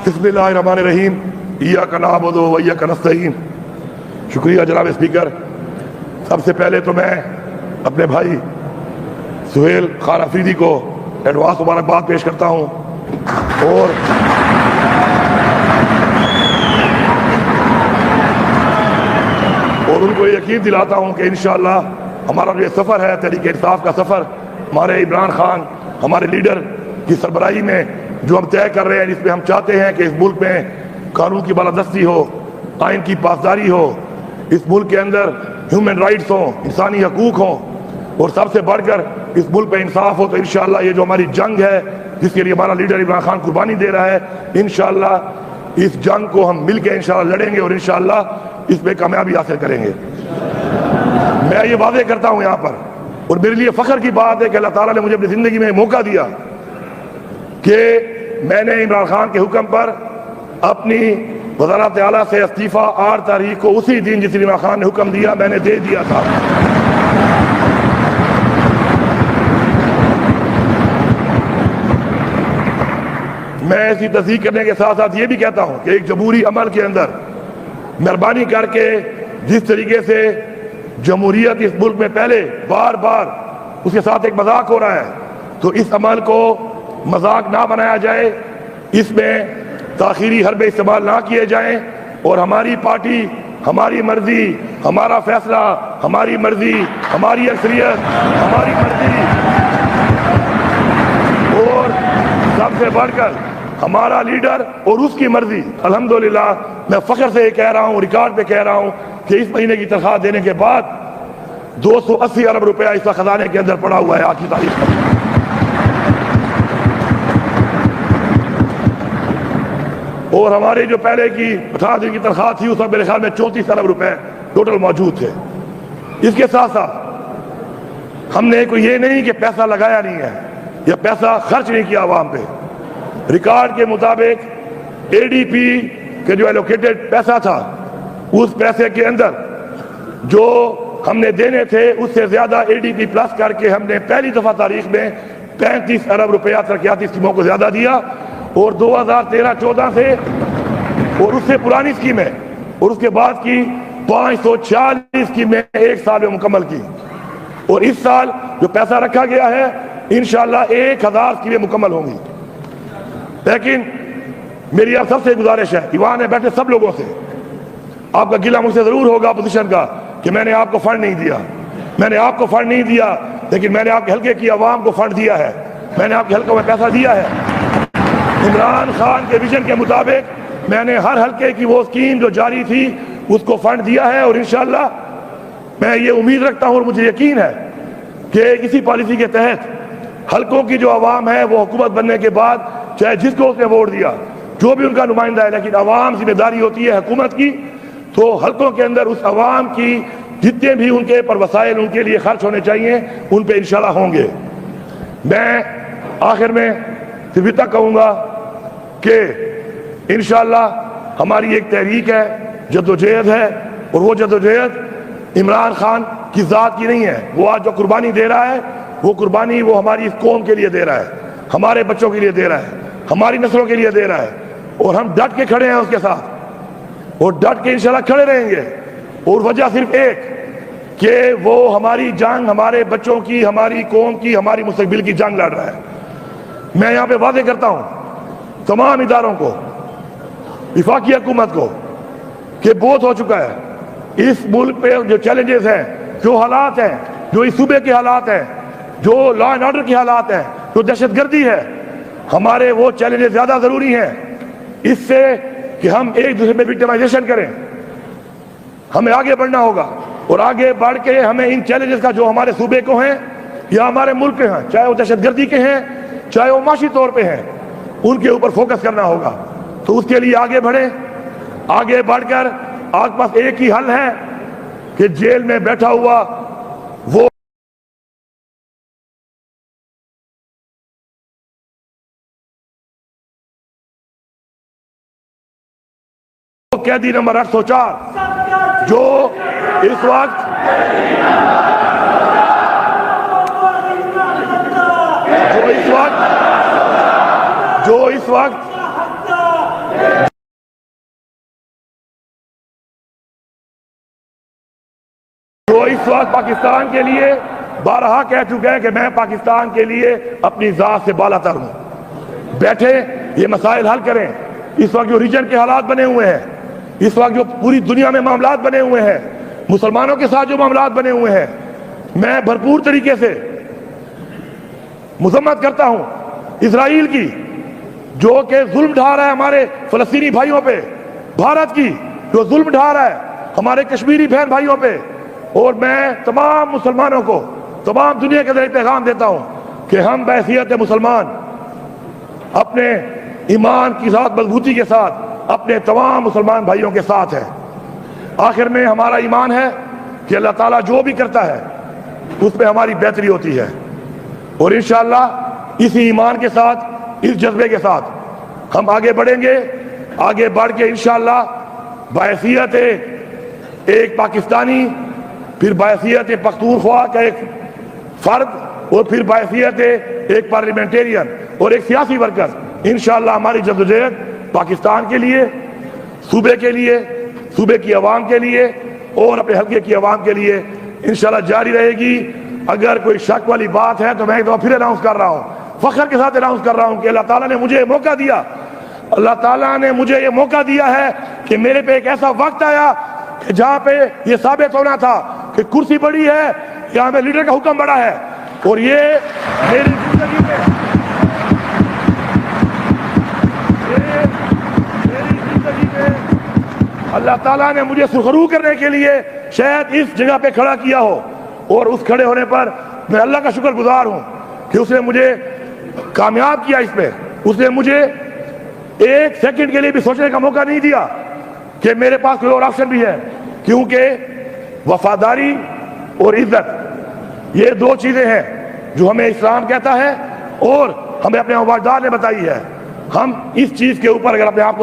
بسم اللہ الرحمن الرحیم ایاک نعبد و ایاک نستعین۔ شکریہ جناب اسپیکر۔ سب سے پہلے تو میں اپنے بھائی سہیل خان افریدی کو ایڈوانس مبارکباد پیش کرتا ہوں اور ان کو یقین دلاتا ہوں کہ انشاءاللہ ہمارا جو سفر ہے تحریک انصاف کا سفر، ہمارے عمران خان ہمارے لیڈر کی سربراہی میں جو ہم طے کر رہے ہیں، جس میں ہم چاہتے ہیں کہ اس ملک میں قانون کی بالادستی ہو، آئین کی پاسداری ہو، اس ملک کے اندر ہیومن رائٹس ہوں، انسانی حقوق ہوں، اور سب سے بڑھ کر اس ملک میں انصاف ہو، تو انشاءاللہ یہ جو ہماری جنگ ہے جس کے لیے ہمارا لیڈر عمران خان قربانی دے رہا ہے، انشاءاللہ اس جنگ کو ہم مل کے انشاءاللہ لڑیں گے اور انشاءاللہ اس میں کامیابی حاصل کریں گے۔ میں یہ واضح کرتا ہوں یہاں پر، اور میرے لیے فخر کی بات ہے کہ اللہ تعالیٰ نے مجھے اپنی زندگی میں موقع دیا کہ میں نے عمران خان کے حکم پر اپنی وزارت اعلیٰ سے استعفیٰ 8 تاریخ کو اسی دن جس دن عمران خان نے حکم دیا میں نے دے دیا تھا۔ میں ایسی تصدیق کرنے کے ساتھ ساتھ یہ بھی کہتا ہوں کہ ایک جمہوری عمل کے اندر مہربانی کر کے جس طریقے سے جمہوریت اس ملک میں پہلے بار بار اس کے ساتھ ایک مذاق ہو رہا ہے، تو اس عمل کو مذاق نہ بنایا جائے، اس میں تاخیری حربے استعمال نہ کیے جائیں، اور ہماری پارٹی، ہماری مرضی، ہمارا فیصلہ، ہماری مرضی، ہماری اکثریت، ہماری مرضی، اور سب سے بڑھ کر ہمارا لیڈر اور اس کی مرضی۔ الحمدللہ میں فخر سے یہ کہہ رہا ہوں، ریکارڈ پہ کہہ رہا ہوں کہ اس مہینے کی تنخواہ دینے کے بعد 280 ارب روپیہ اس کا خزانے کے اندر پڑا ہوا ہے آج کی تاریخ میں۔ اور ہماری جو پہلے کی 18 دن کی تنخواہ تھی اس میں میرے خیال میں 34 ارب روپے ٹوٹل موجود تھے۔ اس کے ساتھ ساتھ ہم نے کوئی یہ نہیں کہ پیسہ لگایا نہیں ہے یا پیسہ خرچ نہیں کیا عوام پہ۔ ریکارڈ کے مطابق اے ڈی پی کے جو ایلوکیٹڈ پیسہ تھا، اس پیسے کے اندر جو ہم نے دینے تھے اس سے زیادہ اے ڈی پی پلس کر کے ہم نے پہلی دفعہ تاریخ میں 35 ارب روپیہ ترقیاتی اسکیموں کو زیادہ دیا، اور 2013-14 سے اور اس سے پرانی اسکیمیں اور اس کے بعد کی 546 اسکیمیں ایک سال میں مکمل کی، اور اس سال جو پیسہ رکھا گیا ہے انشاءاللہ 1000 اسکیمیں مکمل ہوں گی۔ لیکن میری آپ سب سے گزارش ہے، ایوان میں بیٹھے سب لوگوں سے، آپ کا گلہ مجھ سے ضرور ہوگا اپوزیشن کا کہ میں نے آپ کو فنڈ نہیں دیا، میں نے آپ کو فنڈ نہیں دیا، لیکن میں نے آپ کے حلقے کی عوام کو فنڈ دیا ہے، میں نے آپ کے حلقوں میں پیسہ دیا ہے۔ عمران خان کے ویژن کے مطابق میں نے ہر حلقے کی وہ اسکیم جو جاری تھی اس کو فنڈ دیا ہے، اور انشاءاللہ میں یہ امید رکھتا ہوں اور مجھے یقین ہے کہ اسی پالیسی کے تحت حلقوں کی جو عوام ہے وہ حکومت بننے کے بعد چاہے جس کو اس نے ووٹ دیا، جو بھی ان کا نمائندہ ہے، لیکن عوام ذمہ داری ہوتی ہے حکومت کی، تو حلقوں کے اندر اس عوام کی جتنے بھی ان کے پر وسائل ان کے لیے خرچ ہونے چاہیے ان پہ انشاءاللہ ہوں گے۔ میں آخر میں صرف اتنا کہوں گا کہ انشاءاللہ ہماری ایک تحریک ہے، جدوجہد ہے، اور وہ جدوجہد عمران خان کی ذات کی نہیں ہے۔ وہ آج جو قربانی دے رہا ہے وہ قربانی وہ ہماری اس قوم کے لیے دے رہا ہے، ہمارے بچوں کے لیے دے رہا ہے، ہماری نسلوں کے لیے دے رہا ہے، اور ہم ڈٹ کے کھڑے ہیں اس کے ساتھ، اور ڈٹ کے انشاءاللہ کھڑے رہیں گے۔ اور وجہ صرف ایک کہ وہ ہماری جنگ، ہمارے بچوں کی، ہماری قوم کی، ہماری مستقبل کی جنگ لڑ رہا ہے۔ میں یہاں پہ واضح کرتا ہوں تمام اداروں کو، وفاقی حکومت کو، کہ بہت ہو چکا ہے۔ اس ملک پہ جو چیلنجز ہیں، جو حالات ہیں، جو اس صوبے کے حالات ہیں، جو لا اینڈ آرڈر کے حالات ہیں، جو دہشت گردی ہے، ہمارے وہ چیلنجز زیادہ ضروری ہیں اس سے کہ ہم ایک دوسرے پہ وکٹمائزیشن کریں۔ ہمیں آگے بڑھنا ہوگا، اور آگے بڑھ کے ہمیں ان چیلنجز کا جو ہمارے صوبے کو ہیں یا ہمارے ملک کے ہیں، چاہے وہ دہشت گردی کے ہیں، چاہے وہ معاشی طور پہ ہیں، ان کے اوپر فوکس کرنا ہوگا۔ تو اس کے لیے آگے بڑھیں، آگے بڑھ کر آپ کے پاس ایک ہی حل ہے کہ جیل میں بیٹھا ہوا وہ قیدی نمبر 804 جو اس وقت اس وقت پاکستان کے لیے بارہا کہہ چکے ہیں کہ میں پاکستان کے لیے اپنی ذات سے بالا تر ہوں. بیٹھے یہ مسائل حل کریں. اس وقت جو ریجن کے حالات بنے ہوئے ہیں, اس وقت جو پوری دنیا میں معاملات بنے ہوئے ہیں, مسلمانوں کے ساتھ جو معاملات بنے ہوئے ہیں, میں بھرپور طریقے سے مذمت کرتا ہوں اسرائیل کی, جو کہ ظلم ڈھا رہا ہے ہمارے فلسطینی بھائیوں پہ, بھارت کی جو ظلم ڈھا رہا ہے ہمارے کشمیری بہن بھائیوں پہ. اور میں تمام مسلمانوں کو, تمام دنیا کے ذریعے پیغام دیتا ہوں کہ ہم بحیثیت مسلمان اپنے ایمان کی ذات مضبوطی کے ساتھ اپنے تمام مسلمان بھائیوں کے ساتھ ہیں. آخر میں ہمارا ایمان ہے کہ اللہ تعالیٰ جو بھی کرتا ہے اس پہ ہماری بہتری ہوتی ہے, اور انشاءاللہ اسی ایمان کے ساتھ, اس جذبے کے ساتھ ہم آگے بڑھیں گے. آگے بڑھ کے انشاءاللہ بحیثیت ایک پاکستانی, پھر بحیثیت پختونخوا کا ایک فرد, اور پھر بحیثیت ایک پارلیمنٹیرین اور ایک سیاسی ورکر, انشاءاللہ ہماری جدوجہد پاکستان کے لیے, صوبے کے لیے, صوبے کی عوام کے لیے اور اپنے حلقے کی عوام کے لیے انشاءاللہ جاری رہے گی. اگر کوئی شک والی بات ہے تو میں ایک دفعہ پھر اناؤنس کر رہا ہوں, فخر کے ساتھ اناؤنس کر رہا ہوں کہ اللہ تعالیٰ نے مجھے موقع دیا, اللہ تعالیٰ نے مجھے یہ موقع دیا ہے کہ میرے پہ ایک ایسا وقت آیا کہ جہاں پہ یہ ثابت ہونا تھا کہ کرسی بڑی ہے, یہاں پہ لیڈر کا حکم بڑا ہے. اور یہ میری زندگی میں اللہ تعالیٰ نے مجھے سرخرو کرنے کے لیے شاید اس جگہ پہ کھڑا کیا ہو, اور اس کھڑے ہونے پر میں اللہ کا شکر گزار ہوں کہ اس نے مجھے کامیاب کیا. اس پہ اس نے مجھے ایک سیکنڈ کے لیے بھی سوچنے کا موقع نہیں دیا کہ میرے پاس کوئی اور آپشن بھی ہے, کیونکہ وفاداری اور عزت یہ دو چیزیں ہیں جو ہمیں اسلام کہتا ہے اور ہمیں اپنے والدین نے بتائی ہے. ہم اس چیز کے اوپر اگر اپنے آپ کو